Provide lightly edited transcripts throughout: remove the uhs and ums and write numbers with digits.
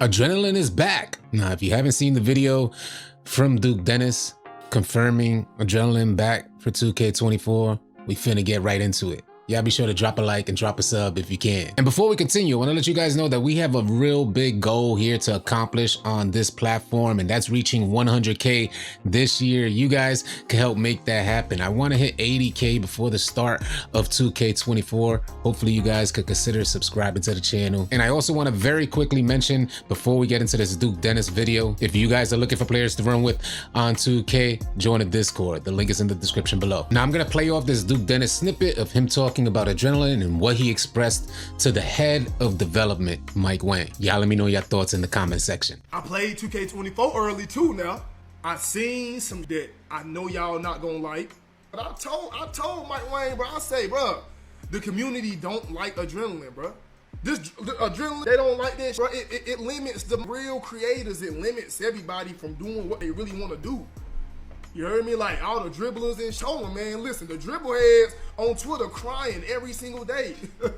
Adrenaline is back. Now, if you haven't seen the video from Duke Dennis confirming Adrenaline back for 2K24, we finna get right into it. Y'all be sure to drop a like and drop a sub if you can. And before we continue, I want to let you guys know that we have a real big goal here to accomplish on this platform, and that's reaching 100K this year. You guys can help make that happen. I want to hit 80K before the start of 2K24. Hopefully you guys could consider subscribing to the channel. And I also want to very quickly mention, before we get into this Duke Dennis video, if you guys are looking for players to run with on 2K, join the Discord. The link is in the description below. Now I'm going to play off this Duke Dennis snippet of him talking about Adrenaline and what he expressed to the head of development, Mike Wang. Y'all let me know your thoughts in the comment section. I played 2K24 early too now. I seen some that I know y'all not gonna like. But I told Mike Wang, bro, I say, bro, the community don't like Adrenaline, bro. The Adrenaline, they don't like this, bro. It limits the real creators. It limits everybody from doing what they really want to do. You heard me? Like all the dribblers and showing, man. Listen, the dribble heads on Twitter crying every single day.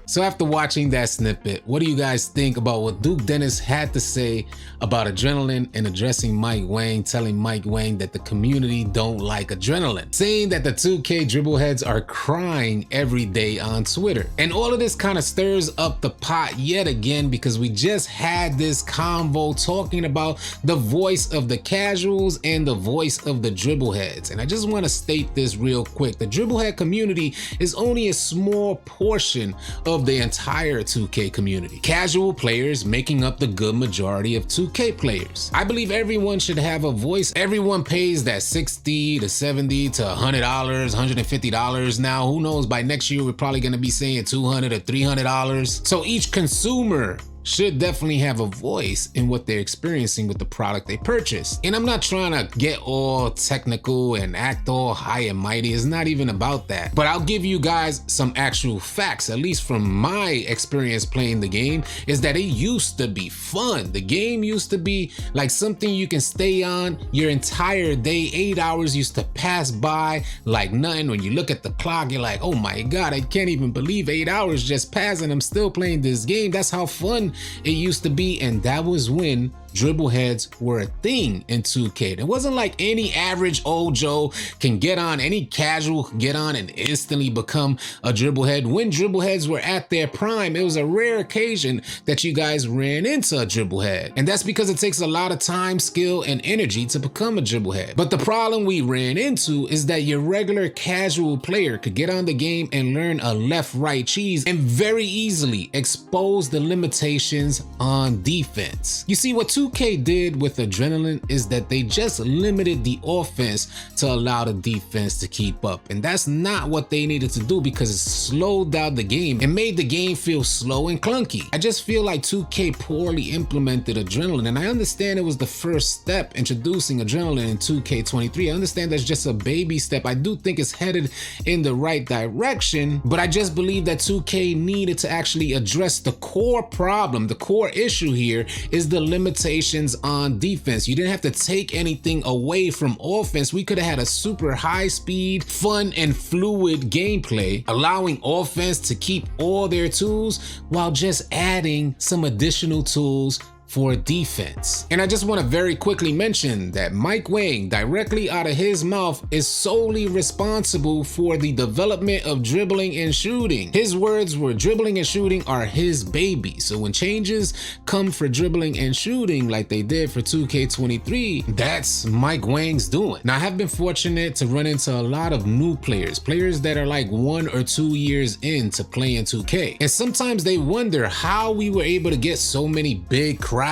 So after watching that snippet, what do you guys think about what Duke Dennis had to say about Adrenaline and addressing Mike Wang, telling Mike Wang that the community don't like Adrenaline, saying that the 2K dribble heads are crying every day on Twitter? And all of this kind of stirs up the pot yet again, because we just had this convo talking about the voice of the casuals and the voice of the dribble heads. And I just want to state this real quick. The dribblehead community is only a small portion of the entire 2K community. Casual players making up the good majority of 2K players. I believe everyone should have a voice. Everyone pays that $60 to $70 to $100, $150 now. Who knows, by next year we're probably going to be saying $200 or $300. So each consumer should definitely have a voice in what they're experiencing with the product they purchase. And I'm not trying to get all technical and act all high and mighty. It's not even about that. But I'll give you guys some actual facts, at least from my experience playing the game, is that it used to be fun. The game used to be like something you can stay on your entire day. 8 hours used to pass by like nothing. When you look at the clock, you're like, oh my God, I can't even believe 8 hours just passed and I'm still playing this game. That's how fun it used to be, and that was when dribble heads were a thing in 2K. It wasn't like any average old Joe can get on, any casual can get on and instantly become a dribble head. When dribble heads were at their prime, it was a rare occasion that you guys ran into a dribble head. And that's because it takes a lot of time, skill, and energy to become a dribble head. But the problem we ran into is that your regular casual player could get on the game and learn a left-right cheese and very easily expose the limitations on defense. You see, what 2K did with Adrenaline is that they just limited the offense to allow the defense to keep up. And that's not what they needed to do, because it slowed down the game and made the game feel slow and clunky. I just feel like 2K poorly implemented Adrenaline, and I understand it was the first step introducing Adrenaline in 2K23. I understand that's just a baby step. I do think it's headed in the right direction, but I just believe that 2K needed to actually address the core problem. The core issue here is the limitations on defense. You didn't have to take anything away from offense. We could have had a super high speed, fun, and fluid gameplay, allowing offense to keep all their tools while just adding some additional tools for defense. And I just want to very quickly mention that Mike Wang, directly out of his mouth, is solely responsible for the development of dribbling and shooting. His words were, dribbling and shooting are his baby. So when changes come for dribbling and shooting like they did for 2K23, that's Mike Wang's doing. Now, I have been fortunate to run into a lot of new players that are like 1 or 2 years into playing 2K. And sometimes they wonder how we were able to get so many big crowds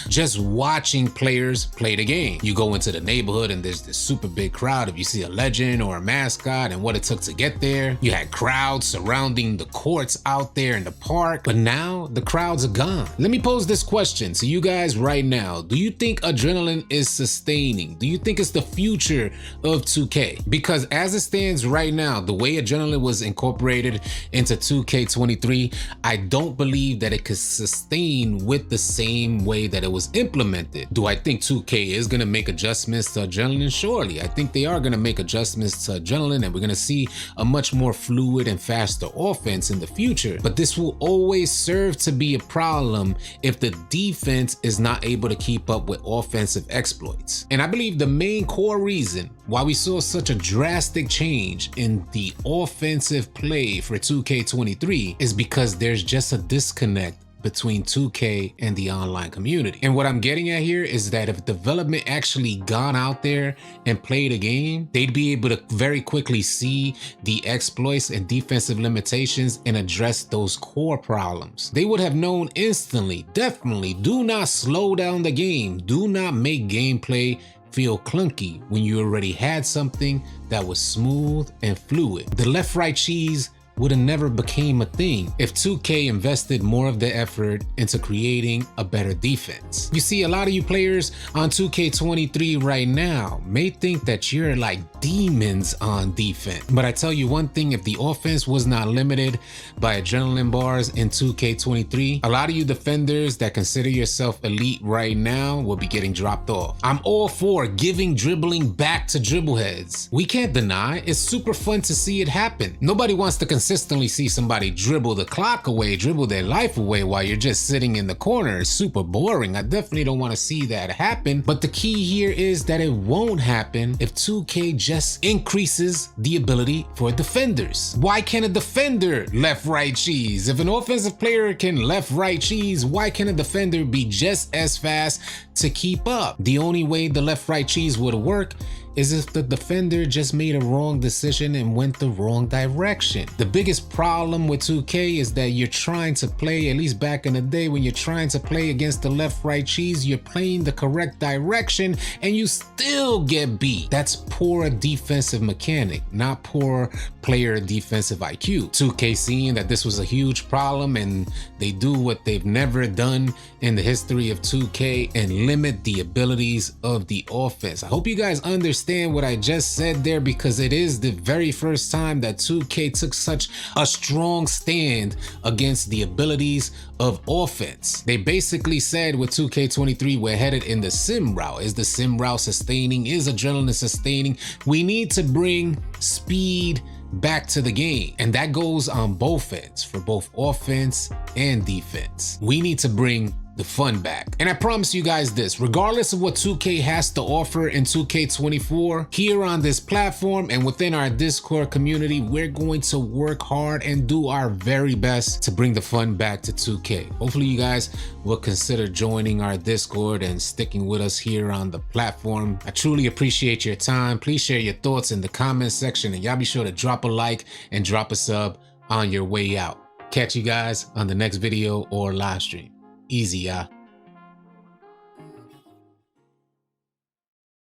just watching players play the game. You go into the neighborhood and there's this super big crowd if you see a legend or a mascot and what it took to get there. You had crowds surrounding the courts out there in the park, but now the crowds are gone. Let me pose this question to you guys right now. Do you think Adrenaline is sustaining? Do you think it's the future of 2K? Because as it stands right now, the way Adrenaline was incorporated into 2K23, I don't believe that it could sustain with the same same way that it was implemented. Do I think 2K is going to make adjustments to Adrenaline? Surely. I think they are going to make adjustments to Adrenaline, and we're going to see a much more fluid and faster offense in the future. But this will always serve to be a problem if the defense is not able to keep up with offensive exploits. And I believe the main core reason why we saw such a drastic change in the offensive play for 2K23 is because there's just a disconnect between 2K and the online community. And what I'm getting at here is that if development actually gone out there and played a game, they'd be able to very quickly see the exploits and defensive limitations and address those core problems. They would have known instantly, definitely, do not slow down the game. Do not make gameplay feel clunky when you already had something that was smooth and fluid. The left-right cheese would have never became a thing if 2K invested more of the effort into creating a better defense. You see, a lot of you players on 2K23 right now may think that you're like demons on defense. But I tell you one thing, if the offense was not limited by adrenaline bars in 2K23, a lot of you defenders that consider yourself elite right now will be getting dropped off. I'm all for giving dribbling back to dribbleheads. We can't deny it's super fun to see it happen. Nobody wants to consistently see somebody dribble the clock away, dribble their life away while you're just sitting in the corner. It's super boring. I definitely don't want to see that happen. But the key here is that it won't happen if 2K just increases the ability for defenders. Why can't a defender left-right cheese? If an offensive player can left-right cheese, why can't a defender be just as fast to keep up? The only way the left-right cheese would work is if the defender just made a wrong decision and went the wrong direction. The biggest problem with 2K is that you're trying to play, at least back in the day when you're trying to play against the left-right cheese, you're playing the correct direction and you still get beat. That's poor defensive mechanic, not poor player defensive IQ. 2K seeing that this was a huge problem and they do what they've never done in the history of 2K and limit the abilities of the offense. I hope you guys understand what I just said there, because it is the very first time that 2K took such a strong stand against the abilities of offense. They basically said with 2K23, we're headed in the sim route. Is the sim route sustaining? Is adrenaline sustaining? We need to bring speed back to the game, and that goes on both ends for both offense and defense. We need to bring the fun back. And I promise you guys this, regardless of what 2K has to offer in 2K24, here on this platform and within our Discord community, we're going to work hard and do our very best to bring the fun back to 2K. Hopefully you guys will consider joining our Discord and sticking with us here on the platform. I truly appreciate your time. Please share your thoughts in the comment section, and y'all be sure to drop a like and drop a sub on your way out. Catch you guys on the next video or live stream. Easy, y'all.